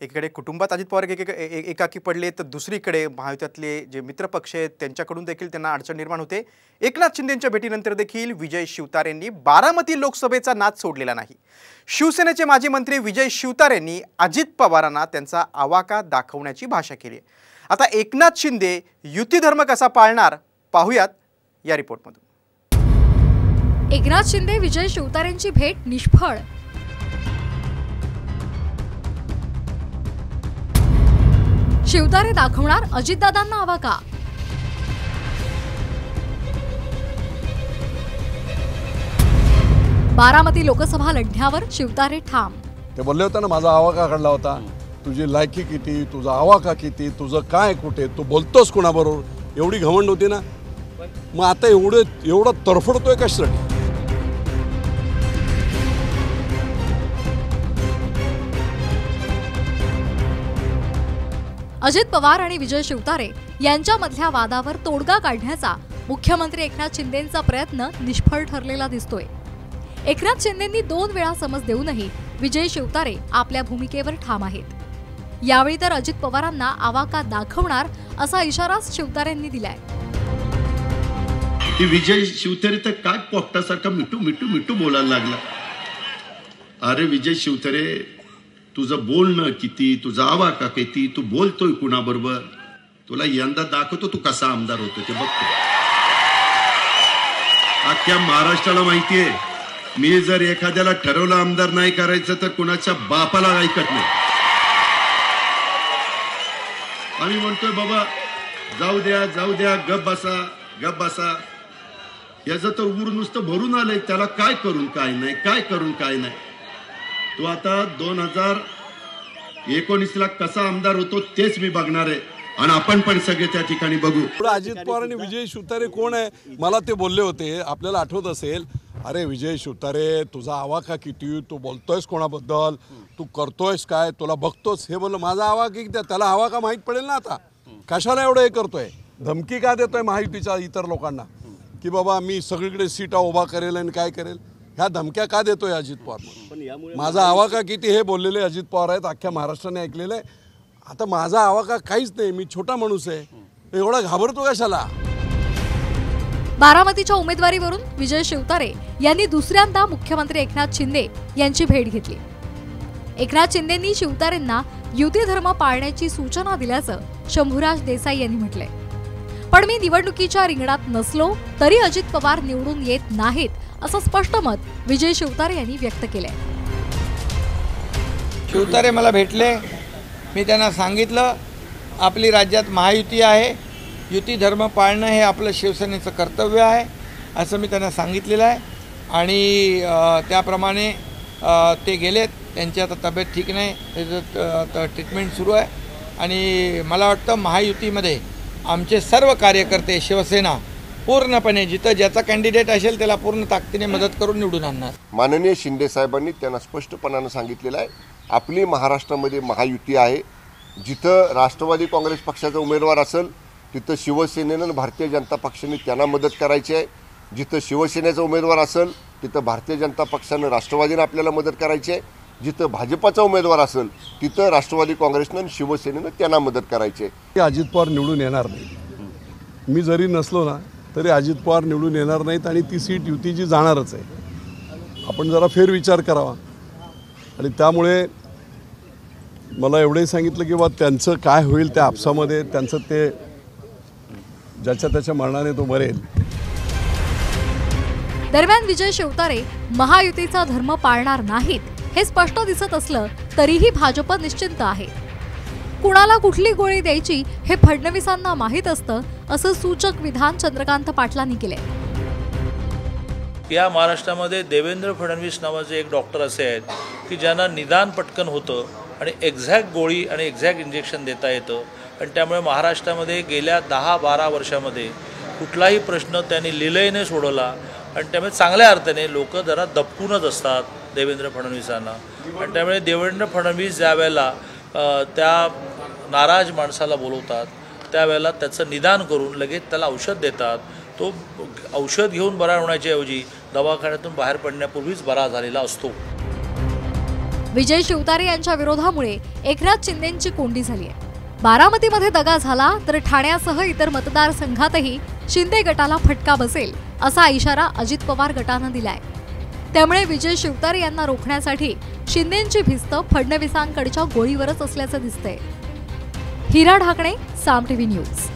एकीकडे कुटुंबात अजित पवार एकाकी पडले तर दुसरीकडे महायुतीतले जे मित्रपक्ष आहेत त्यांच्याकडून देखील त्यांना अडचण निर्माण होते। एकनाथ शिंदेंच्या भेटीनंतर देखील विजय शिवतारेंनी बारामती लोकसभेचा नाद सोडलेला नाही। शिवसेनेचे माजी मंत्री विजय शिवतारेंनी अजित पवारांना त्यांचा आवाका दाखवण्याची भाषा केली। आता एकनाथ शिंदे युती धर्म कसा पाळणार पाहूयात या रिपोर्टमधून। एकनाथ शिंदे विजय शिवतारेंची भेट निष्फळ। शिवतारे दाखवणार अजितदादांना आवाका। बारामती लोकसभा लढण्यावर शिवतारे ठाम। ते बोलले होते ना, माझा आवाका काढला होता, तुझी लायकी किती, तुझा आवाका किती, तुझं काय कुठे, तू बोलतोस कोणाबरोबर, एवढी घमंड होती ना। मग आता एवढं तरफडतोय कशासाठी? अजित पवार आणि विजय शिवतारे यांच्यामधल्या वादावर तोडगा काढण्याचा मुख्यमंत्री एकनाथ शिंदेंचा प्रयत्न निष्फळ ठरलेला दिसतोय। एकनाथ शिंदेंनी 2 वेळा समज देऊनही विजय शिवतारे आपल्या भूमिकेवर ठाम आहेत। यावेळी तर अजित पवारांना आवाका दाखवणार असा इशारा शिवतारेंनी दिलाय। विजय शिवतारे तर काय पोपटासारखा मिठू मिठू मिठू बोलायला लागला। अरे विजय शिवतारे, तुझं बोलणं किती, तुझा आवाका किती, तू बोलतोय कुणाबरोबर, तुला यंदा दाखवतो तू कसा आमदार होतो ते बघतो। अख्ख्या महाराष्ट्राला माहितीये, मी जर एखाद्याला ठरवलं आमदार नाही करायचं तर कुणाच्या बापाला ऐकत नाही। आम्ही म्हणतोय बाबा जाऊ द्या, गप बसा। याचं तर उर नुसतं भरून आलंय, त्याला काय करून काय नाही। तो आता 2019ला कसा आमदार होतो तेच मी बघणार आहे, आणि आपण पण सगळे त्या ठिकाणी बघू। अजित पवार आणि विजय शिवतारे कोण आहे? मला ते बोलले होते, आपल्याला आठवत असेल, अरे विजय शिवतारे, तुझा आवाका किती, तू बोलतोयस कोणाबद्दल, तू करतोयस काय, तुला बघतोस। हे बोललं माझा आवाका किती, त्याला आवाका माहीत पडेल ना। आता कशाला एवढं हे करतोय, धमकी का देतोय महायुतीच्या इतर लोकांना की बाबा मी सगळीकडे सीटा उभा करेल आणि काय करेल? ह्या धमक्या का देतोय अजित पवार? माझा आवाका किती हे बोललेले अजित पवार आहेत, अख्ख्या महाराष्ट्राने ऐकलेलं आहे। आता माझा आवाका काहीच नाही, मी छोटा माणूस आहे, एवढा घाबरतो कशाला? बारामतीच्या उमेदवारीवरून विजय शिवतारे यांनी दुसऱ्यांदा मुख्यमंत्री एकनाथ शिंदे यांची भेट घेतली। एकनाथ शिंदेंनी शिवतारेंना युती धर्म पाळण्याची सूचना दिल्याचं शंभूराज देसाई यांनी म्हटलंय। पण मी निवडणुकीच्या रिंगणात नसलो तरी अजित पवार निवडून येत नाहीत असं स्पष्ट मत विजय शिवतारे यांनी व्यक्त केलंय। शिवतारे मला भेटले, मी त्यांना सांगितलं आपली राज्यात महायुती आहे, युती धर्म पाळणं हे आपलं शिवसेनेचं कर्तव्य आहे असं मी त्यांना सांगितलेलं आहे। आणि त्याप्रमाणे ते गेलेत, त्यांची आता तब्येत ठीक नाही, त्याचं ट्रीटमेंट सुरू आहे। आणि मला वाटतं महायुतीमध्ये आमचे सर्व कार्यकर्ते, शिवसेना पूर्णपणे जिथं ज्याचा कॅन्डिडेट असेल त्याला पूर्ण ताकदीने मदत करून निवडून आणणार। माननीय शिंदे साहेबांनी त्यांना स्पष्टपणाने सांगितलेलं आहे, आपली महाराष्ट्रामध्ये महायुती आहे। जिथं राष्ट्रवादी काँग्रेस पक्षाचा उमेदवार असेल तिथं शिवसेनेनं आणि भारतीय जनता पक्षाने त्यांना मदत करायची आहे। जिथं शिवसेनेचा उमेदवार असेल तिथं भारतीय जनता पक्षानं राष्ट्रवादीनं आपल्याला मदत करायची आहे। जिथं भाजपाचा उमेदवार असेल तिथं राष्ट्रवादी काँग्रेसनं आणि शिवसेनेनं त्यांना मदत करायची आहे। अजित पवार निवडून येणार नाही, मी जरी नसलो ना तरी अजित पवार निवडून येणार नाहीत आणि ती सीट युतीची जाणारच आहे। आपण जरा फेरविचार करावा। आणि त्यामुळे मला एवढंही सांगितलं की बा त्यांचं काय होईल त्या आपसामध्ये, त्यांचं ते ज्याच्या त्याच्या मरणाने तो मरेल। दरम्यान विजय शिवतारे महायुतीचा धर्म पाळणार नाहीत हे स्पष्ट दिसत असलं तरीही भाजप निश्चिंत आहे। कुणाला कुठली गोळी द्यायची हे फडणवीसांना माहीत असतं असं सूचक विधान चंद्रकांत पाटलांनी केले। या महाराष्ट्रामध्ये देवेंद्र फडणवीस नावाचे एक डॉक्टर असे आहेत की ज्यांना निदान पटकन होतं आणि एक्झॅक्ट गोळी आणि एक्झॅक्ट इंजेक्शन देता येतं। आणि त्यामुळे महाराष्ट्रामध्ये गेल्या 10-12 वर्षामध्ये कुठलाही प्रश्न त्यांनी लिलयीने सोडवला। आणि त्यामुळे चांगल्या अर्थाने लोक जरा दबकूनच असतात देवेंद्र फडणवीसांना। आणि त्यामुळे देवेंद्र फडणवीस ज्या वेळेला त्या नाराज माणसाला बोलवतात त्यावेळेला त्याचं निदान करून लगेच त्याला औषध देतात। तो औषध घेऊन बरा होण्याच्या ऐवजी दवाखान्यातून बाहेर पडण्यापूर्वीच बरा झालेला असतो। विजय शिवतारे यांच्या विरोधामुळे एकनाथ शिंदेंची कोंडी झाली आहे. बारामतीमध्ये दगा झाला तर ठाण्यासह इतर मतदारसंघातही शिंदे गटाला फटका बसेल असा इशारा अजित पवार गटानं दिलाय. त्यामुळे विजय शिवतारे यांना रोखण्यासाठी शिंदेंची भिस्त फडणवीसांकडच्या गोळीवरच असल्याचं दिसतंय. हिरा ढाकणे, साम टीव्ही न्यूज.